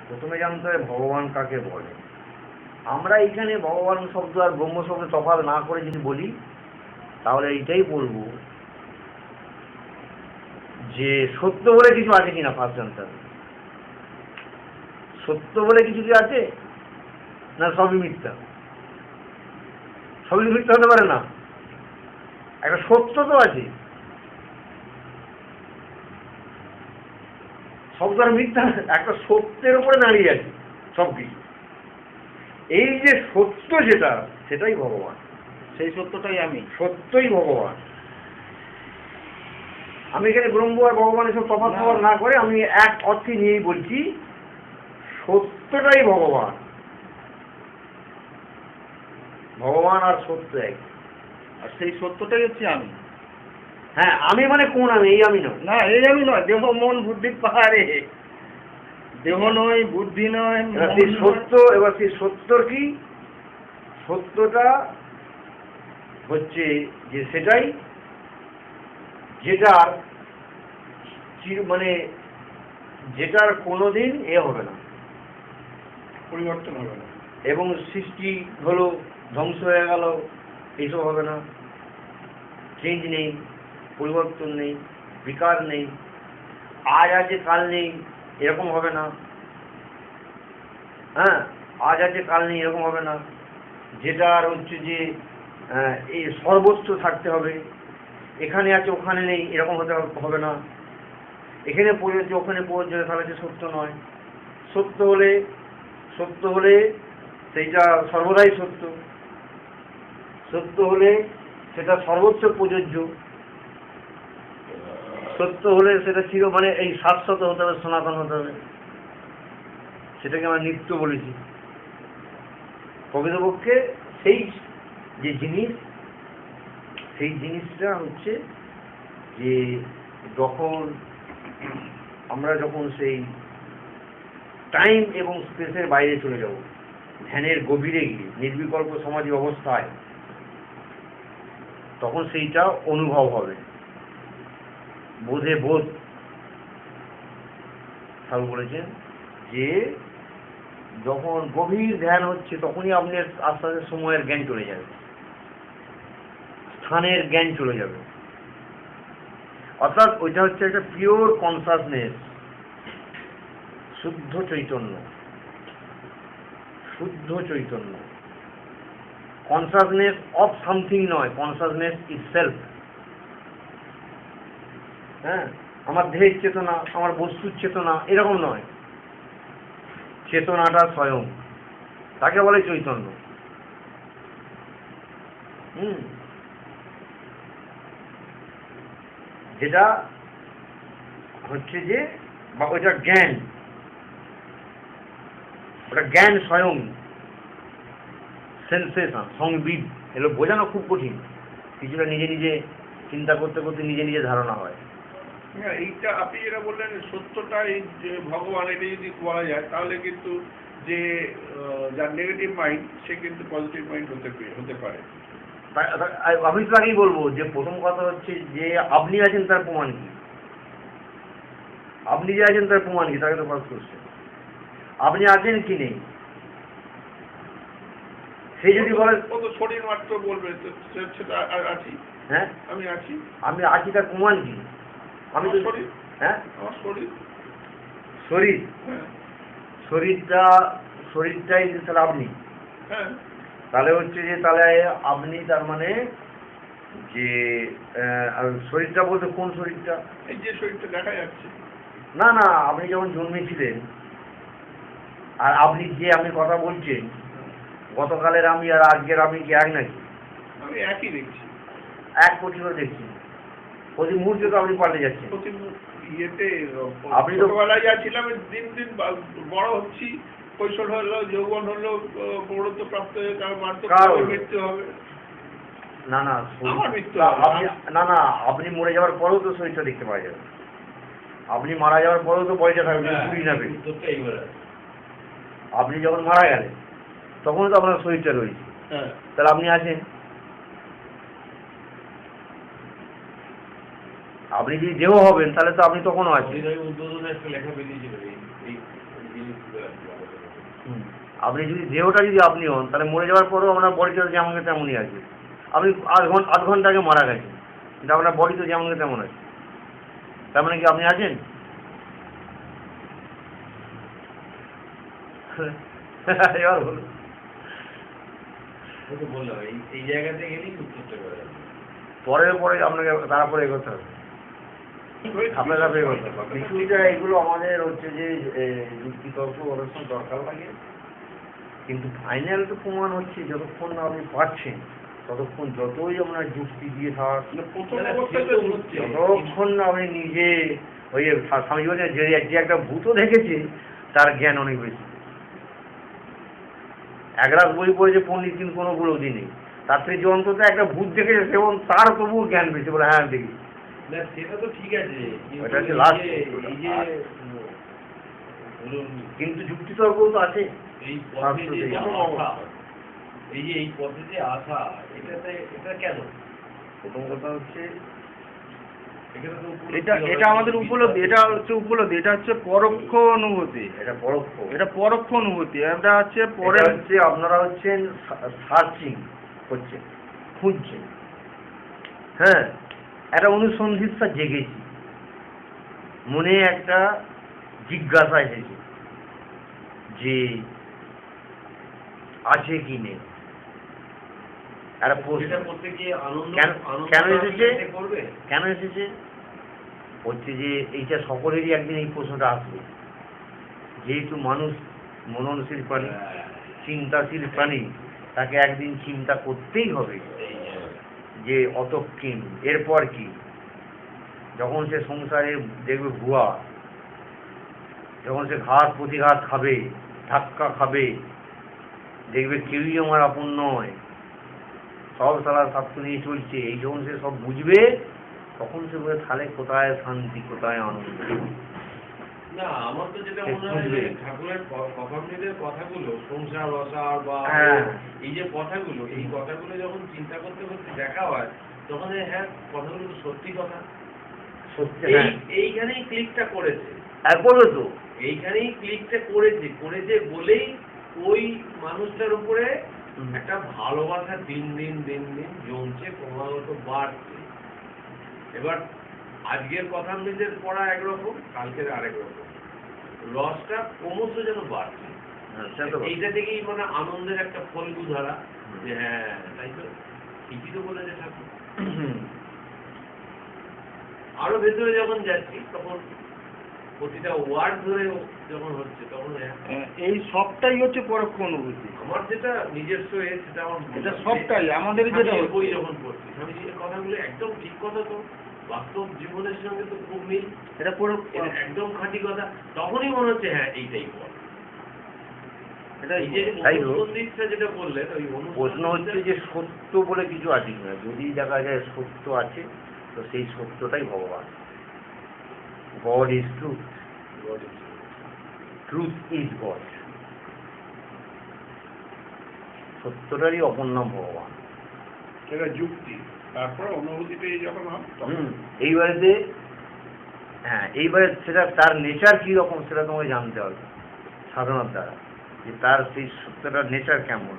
প্রথমে জানতে হবে ভগবান কাকে বলে। আমরা এখানে ভগবান শব্দ আর ব্রহ্ম শব্দ তফাৎ না করে যদি বলি তাহলে এইটাই বলবো যে সত্য বলে কিছু আছে কিনা ফার্স্ট জানতে হবে। সত্য বলে কিছু কি আছে, না সবই মিথ্যা? সবই মিথ্যা হতে পারে না, একটা সত্য তো আছে। সব তো আর মিথ্যা, একটা সত্যের উপরে দাঁড়িয়ে আছে সব কিছু। এই যে সত্য যেটা, সেটাই ভগবান, সেই সত্যটাই আমি, সত্যই ভগবান। আমি এখানে ব্রহ্ম আর ভগবানের সব তফাৎ না করে আমি এক অর্থে নিয়েই বলছি সত্যটাই ভগবান। ভগবান আর সত্য এক, আর সেই সত্যটাই হচ্ছে আমি। হ্যাঁ, আমি মানে কোন আমি? এই আমি নয়, না এই আমি নয়, দেহ মন বুদ্ধির পাহাড়ে, দেহ নয়, বুদ্ধি নয়। এবার সেই সত্য, এবার সেই সত্যর কি? সত্যটা হচ্ছে যে সেটাই যেটার মানে যেটার কোনোদিন হবে না, পরিবর্তন হবে না, এবং সৃষ্টি হলো, ধ্বংস হয়ে গেল, এইসব হবে না। চেঞ্জ নেই, পরিবর্তন নেই, বিকার নেই, আজ আছে কাল নেই, এরকম হবে না। হ্যাঁ, আজ আছে কাল নেই এরকম হবে না। যেটার হচ্ছে যে এই সর্বস্ব থাকতে হবে, এখানে আছে ওখানে নেই এরকম হতে হবে না। এখানে প্রযোজ্য ওখানে প্রযোজ্য, তাহলে যে সত্য নয়। সত্য হলে সেইটা সর্বদাই সত্য। সত্য হলে সেটা সর্বোচ্চ প্রযোজ্য। সত্য হলে সেটা মানে এই শাশ্বত হতে হবে, সনাতন হতে হবে। সেটাকে আমরা নিত্য বলেছি। প্রকৃতপক্ষে সেই যে জিনিস, সেই জিনিসটা হচ্ছে যে আমরা যখন সেই টাইম এবং স্পেসের বাইরে চলে যাব, ধ্যানের গভীরে গিয়ে নির্বিকল্প সমাধি অবস্থায়, তখন সেইটা অনুভব হবে, বোধে বোধ। ঠাকুর বলেছেন যে যখন গভীর ধ্যান হচ্ছে তখনই আপনি আস্তে আস্তে সময়ের জ্ঞান চলে যাবে, স্থানের জ্ঞান চলে যাবে। অর্থাৎ ওইটা হচ্ছে একটা পিওর কনসাসনেস, শুদ্ধ চৈতন্য। শুদ্ধ চৈতন্য, কনসাসনেস অফ সামথিং নয়, কনসাসনেস ইটসেলফ। হ্যাঁ, আমার দেহের চেতনা, আমার বস্তুর চেতনা, এরকম নয়। চেতনাটা স্বয়ং, তাকে বলে চৈতন্য। যেটা হচ্ছে যে বা ওইটা জ্ঞান, ওটা জ্ঞান স্বয়ং, সেন্সেশন, সংবিদ। এগুলো বোঝানো খুব কঠিন, কিছুটা নিজে নিজে চিন্তা করতে করতে নিজে নিজে ধারণা হয়। এইটা আপনি যেটা বললেন সত্যটাই যে ভগবান, এটা যদি বলা যায় তাহলে কিন্তু যে যার নেগেটিভ মাইন্ড সে কিন্তু পজিটিভ মাইন্ড হতে পারে। আমি তো আগেই বলবো যে প্রথম কথা হচ্ছে যে আপনি আছেন তার প্রমাণ কি? আপনি যে আছেন তার প্রমাণ কি? তাকে তো ফার্স্ট কোশ্চেন, আপনি আছেন কি নেই? সে যদি বলে শরীর মাত্র বলবে সেটা আছি। হ্যাঁ, আমি আছি, আমি আছি, তার প্রমাণ কি? আমি তো শরীর, হ্যাঁ আমার শরীর, শরীর, হ্যাঁ শরীরটাই তাহলে আপনি। হ্যাঁ, তাহলে হচ্ছে যে তাহলে আপনি তার মানে যে শরীরটা বলতে কোন শরীরটা? এই যে শরীরটা দেখা যাচ্ছে। না না, আপনি যখন জন্মেছিলেন আর আপনি যে আপনি কথা বলছেন, গতকালের আমি আর আজকের আমি কি এক নাকি? আমি একই দেখছি, এক কোটি করে দেখছি। প্রতি মুহূর্তে তো আপনি পাল্টে যাচ্ছেন। আপনি ছোটবেলায় যা ছিলাম দিন দিন বড় হচ্ছি, কৈশোর হলো, যৌবন হলো, প্রৌঢ়ত্ব প্রাপ্ত হয়ে তার মৃত্যু হবে। না না, না না, আপনি মরে যাওয়ার পরেও তো শরীরটা দেখতে পাওয়া যাবে। আপনি মারা যাওয়ার পরেও তো পয়সা থাকবে, চুরি না পেয়ে। আপনি যখন মারা গেলেন তখন তো আপনার শরীরটা রয়েছে, তাহলে আপনি আছেন। আপনি যদি দেহ হবেন তাহলে তো আপনি তখনও আছেন। উদ্বোধনে একটা লেখা বেরিয়েছিল আপনি যদি দেহটা যদি আপনি হন, তাহলে মরে যাওয়ার পরেও আপনার বডিটা যেমনকে তেমনই আছে। আপনি আধ ঘন্টা আগে মারা গেছেন, কিন্তু আপনার বডি তো যেমনকে তেমন আছে। তার মানে কি আপনি আছেন? এবার বলুন। বললাম এই জায়গাতে গেলেই উত্তরটা পাওয়া যাবে। পরে আপনাকে তারপরে এগোতে হবে, আপনার কাছে এগোতে হবে। কিছুটা এগুলো আমাদের হচ্ছে যে যুক্তিতর্ক অনেক সময় দরকার লাগে, কিন্তু ফাইনাল তো প্রমাণ হচ্ছে যতক্ষণ না আপনি পাচ্ছেন, ততক্ষণ যতই আপনার যুক্তি দিয়ে থাক, যতক্ষণ না আপনি নিজে ওই স্বামী বলে যে একটা ভূতও দেখেছে তার জ্ঞান অনেক বেশি। এক রাত বই পড়েছে পণ্ডিত, কিন্তু কোনো উপলব্ধি নেই। তার থেকে যে অন্তত একটা ভূত দেখেছে সেবন তার তবুও জ্ঞান বেশি, বলে হ্যাঁ দেখি। না সেটা তো ঠিক আছে, ওটা হচ্ছে লাস্ট। কিন্তু যুক্তিতর্ক তো আছে। এই পথে যে আসা, এই পথে যে আসা, এটা কেন? প্রথম কথা হচ্ছে এটা আমাদের উপলব্ধি, এটা হচ্ছে উপলব্ধি, এটা হচ্ছে পরোক্ষ অনুভূতি, এটা পরোক্ষ অনুভূতি। এটা হচ্ছে পরে হচ্ছে আপনারা হচ্ছেন সার্চিং করছেন, খুঁজছেন। হ্যাঁ, একটা অনুসন্ধিৎসা জেগেছি, মনে একটা জিজ্ঞাসা এসেছে যে আছে কি নেই। একটা প্রশ্ন কেন এসেছে হচ্ছে যে এইটা সকলেরই একদিন এই প্রশ্নটা আসবে। যেহেতু মানুষ মননশীল প্রাণী, চিন্তাশীল প্রাণী, তাকে একদিন চিন্তা করতেই হবে যে অতক্ষণ এরপর কি। যখন সে সংসারে দেখবে ভুয়া, যখন সে ঘাত প্রতিঘাত খাবে, ধাক্কা খাবে, দেখবে কেউই আমার আপন নয়, সব সারা স্বার্থ নিয়ে চলছে, এই যখন সে সব বুঝবে, তখন সে বলে তাহলে কোথায় শান্তি, কোথায় আনন্দ। না আমার তো যেটা মনে হয় যে ঠাকুরের কথামৃতের কথাগুলো, সংসার রসার বা এই যে কথাগুলো, এই কথাগুলো যখন চিন্তা করতে করতে দেখা হয়, তখন হ্যাঁ কথাগুলো তো সত্যি কথা। সত্যি এইখানেই ক্লিকটা করেছে, বলো তো এইখানেই ক্লিকটা করেছে বলেই ওই মানুষটার উপরে একটা ভালোবাসা দিন দিন জমছে, ক্রমাগত বাড়ছে। এবার আজকের কথামৃতের পড়া একরকম, কালকের আরেক রকম, রসটা ক্রমশ যেন বাড়ছে। এইটা থেকেই মানে আনন্দের একটা ফলগু ধারা, যে হ্যাঁ তাই তো ঠিকই তো বলেছে ঠাকুর। আরো ভেতরে যখন যাচ্ছি, তখন প্রতিটা ওয়ার্ড ধরে যখন হচ্ছে, তখন এই সবটাই হচ্ছে পরোক্ষ অনুভূতি। আমার যেটা নিজস্ব সেটা আমার, এটা সবটাই আমাদের যেটা বই যখন পড়ছি, স্বামীজির কথাগুলো একদম ঠিক কথা, তো বাস্তব জীবনের সঙ্গে তো খুব মিল, এটা একদম খাঁটি কথা। তখনই মনে হচ্ছে হ্যাঁ এইটাই পড়। যেটা বললেন, ওই প্রশ্ন হচ্ছে যে সত্য বলে কিছু আছে কিনা। যদি দেখা যায় সত্য আছে, তো সেই সত্যটাই ভগবান। God is truth, truth is God. সত্যটারই অপর নাম ভগবান। সেটা যুক্তি, তারপরে অনুভূতিটাই যখন হয় এইবারে এইবারে সেটা তার নেচার কি রকম সেটা তোমাকে জানতে হবে সাধনার দ্বারা, যে তার সেই সত্যটার নেচার কেমন।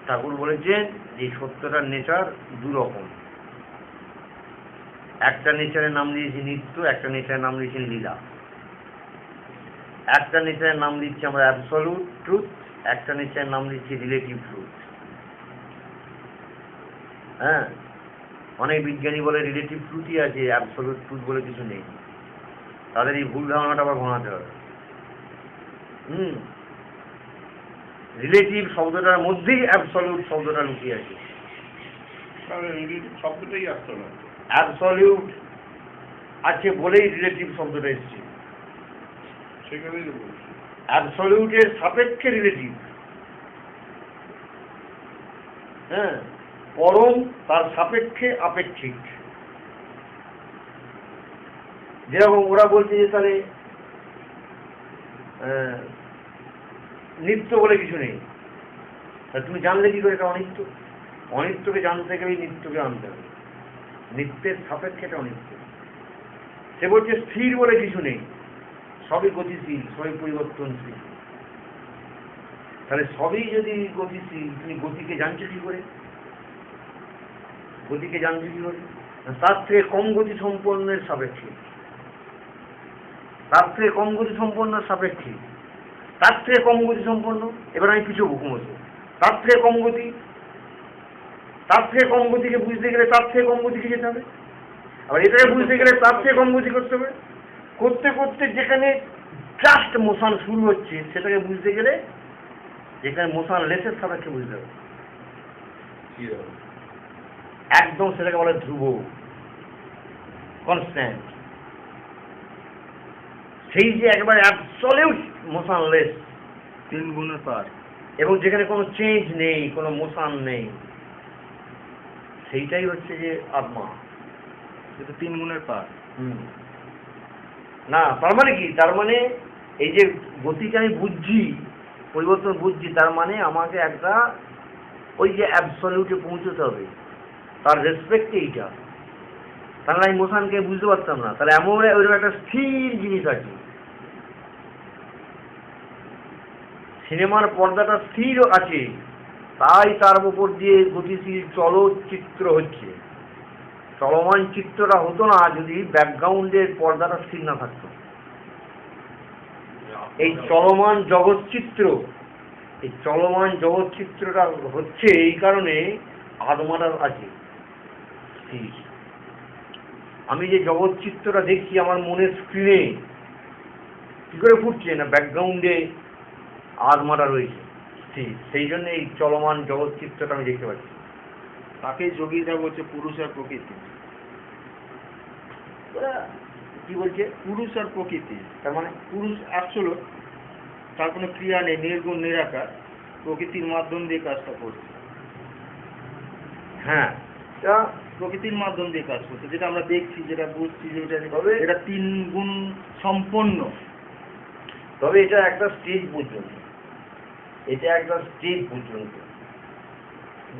ঠাকুর বলেছেন যে সত্যটার নেচার দু রকম। একটা নেচারের নাম দিয়েছি নিত্য, একটা নেচারের নাম দিয়েছেন লীলা। একটা নেচারের নাম দিচ্ছি আমরা অ্যাবসলিউট ট্রুথ, একটা নেচারের নাম দিচ্ছি রিলেটিভ ট্রুথ। হ্যাঁ, অনেক বিজ্ঞানী বলে রিলেটিভ ট্রুথই আছে, অ্যাবসলিউট ট্রুথ বলে কিছু নেই। তাদের এই ভুল ধারণাটা আবার ভাঙাতে হবে। রিলেটিভ শব্দটার মধ্যেই অ্যাবসলিউট শব্দটা লুকিয়ে আছে। শব্দটাই আসতো না, অ্যাবসলিউট আছে বলেই রিলেটিভ শব্দটা এসছে। সেখানেই অ্যাবসলিউটের সাপেক্ষে রিলেটিভ। হ্যাঁ, পরম তার সাপেক্ষে আপেক্ষিক। যেরকম ওরা বলছে যে তাহলে নিত্য বলে কিছু নেই, তুমি জানলে কি করে এটা অনিত্য? অনিত্যকে জানতে গেলে নিত্যকে আনতে হবে। নিত্যের সাপেক্ষে এটা অনিত্য। সে বলছে স্থির বলে কিছু নেই, সবই গতিশীল, সবই পরিবর্তনশীল। তাহলে সবই যদি গতিশীল, তুমি গতিকে জানছো কি করে? গতিকে জানছো কি করে? তার থেকে কম গতি সম্পন্নের সাপেক্ষে, তার থেকে কম গতি সম্পন্নের সাপেক্ষে, তার থেকে কম গতি সম্পন্ন। এবার আমি পিছু ক্রমশ তার থেকে কম গতি, তার থেকে কম গতিকে বুঝতে গেলে তার থেকে কম গতিকে যেতে হবে। আবার এটাকে বুঝতে গেলে তার থেকে কম গতি করতে হবে। করতে করতে যেখানে জাস্ট মোশন শুরু হচ্ছে সেটাকে বুঝতে গেলে যেখানে মোশন লেসের সাপেক্ষে বুঝতে হবে। একদম সেটাকে বলে ধ্রুব, কনস্ট্যান্ট। সেই যে একবারে অ্যাবসলিউট মোশনলেস, 3 গুণের পার। এবং যেখানে কোনো চেঞ্জ নেই, কোনো মোশন নেই, সেইটাই হচ্ছে যে আত্মা। এটা 3 গুণের পার। না, তার মানে কি? তার মানে এই যে গতিকে আমি বুঝছি, পরিবর্তন বুঝছি, তার মানে আমাকে একটা ওই যে অ্যাবসলিউটে পৌঁছতে হবে, তার রেসপেক্টে এইটা। তাহলে আমি মোশনকে বুঝতে পারতাম না। তাহলে এমন ওইরকম একটা স্থির জিনিস আছে, সিনেমার পর্দাটা স্থির আছে, তাই তার উপর দিয়ে গতিশীল চলচ্চিত্র হচ্ছে। চলমান চিত্রটা হতো না যদি ব্যাকগ্রাউন্ডের পর্দাটা স্থির না থাকতো। এই চলমান জগৎচিত্র, এই চলমান জগৎচিত্রটা হচ্ছে এই কারণে আত্মাটা আছে স্থির। আমি যে জগৎচিত্রটা দেখছি আমার মনের স্ক্রিনে কি করে ফুটছে না, ব্যাকগ্রাউন্ডে আত্মাটা রয়েছে স্থির। সেই জন্য এই চলমান জগৎচিত্রটা আমি দেখতে পাচ্ছি। তাকে যোগীরা বলছে পুরুষ আর প্রকৃতি। ওরা কি বলছে? পুরুষ আর প্রকৃতি। তার মানে পুরুষ অ্যাবসলিউট, তার কোনো ক্রিয়া নেই, নির্গুণ নিরাকার, প্রকৃতির মাধ্যম দিয়ে কাজটা করছে। হ্যাঁ, তা প্রকৃতির মাধ্যম দিয়ে কাজ করছে, যেটা আমরা দেখছি, যেটা বুঝছি, যেটা তবে- এটা 3 গুণ সম্পন্ন। তবে এটা একটা স্টেজ পর্যন্ত, এটা একটা স্টেজ পর্যন্ত,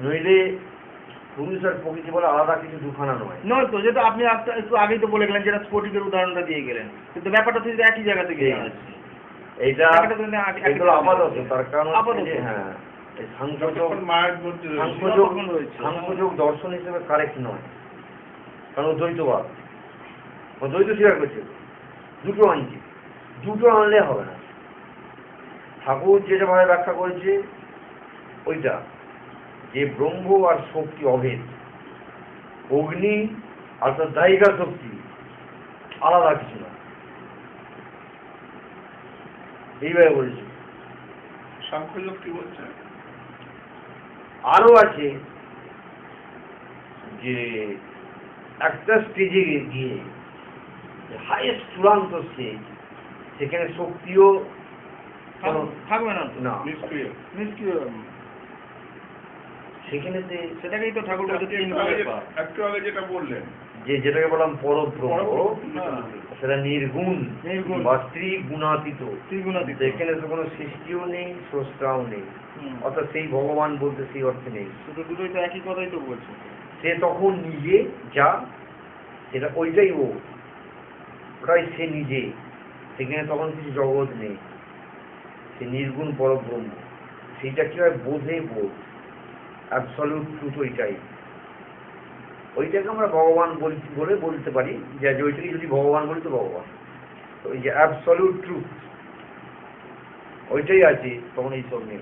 নইলে পুরুষ আর প্রকৃতি বলে আলাদা কিছু দুখানা নয়। নয় তো, যেটা আপনি একটু আগেই তো বলে গেলেন, যেটা স্ফটিকের উদাহরণটা দিয়ে গেলেন, কিন্তু ব্যাপারটা তো একই জায়গা থেকে আসছে। এইটা ব্যাপারটা তো একই এগুলো জায়গা আপাতত, থেকে। তার কারণ হচ্ছে আপাতত। যে হ্যাঁ, এই সাংখ্যযোগ, যতক্ষণ মায়ের মধ্যে রয়েছে। সাংখ্যযোগ ততক্ষণ রয়েছে। সাংখ্যযোগ দর্শন হিসেবে কারেক্ট নয়, কারণ ও দ্বৈতবাদ, ও দ্বৈত স্বীকার করছে। দুটো আনছি, দুটো আনলে হবে না। ঠাকুর যেটা ভাবে ব্যাখ্যা করেছে ওইটা, যে ব্রহ্ম আর শক্তি অভেদ, অগ্নি আর তার দায়িকা শক্তি আলাদা কিছু না, এইভাবে বলেছে। সাংখ্যযোগ কি বলছে? আরো আছে যে একটা স্টেজে গিয়ে হাইয়েস্ট চূড়ান্ত স্টেজ, সেখানে শক্তিও থাকবে না তো। না, নিষ্ক্রিয়। নিষ্ক্রিয়। সেখানেতে সেটাকেই তো ঠাকুর বলছে 3 গুণের পার। একটু আগে যেটা বললেন, যে যেটাকে বললাম পরব্রহ্ম, হ্যাঁ। সেটা নির্গুণ নির্গুণ। বা ত্রিগুণাতীত। ত্রিগুণাতীত। এখানে তো কোনো সৃষ্টিও নেই, স্রষ্টাও নেই, হুম। অর্থাৎ সেই ভগবান বলতে সেই অর্থে নেই। শুধু দুটোই তো একই কথাই তো বলছে। সে তখন নিজে যা, সেটা ওইটাই ও, ওটাই সে নিজে। সেখানে তখন কিছু জগৎ নেই, সে নির্গুণ পরব্রহ্ম। সেইটা কি হয়? বোধে বোধ, অ্যাবসলিউট ট্রুথ ওইটাই। ওইটাকে আমরা ভগবান বলে বলতে পারি, যে ওইটাকে যদি ভগবান বলি তো ভগবান। তো ওই যে অ্যাবসলিউট ট্রুথ ওইটাই আছে, তখন এইসব নেই।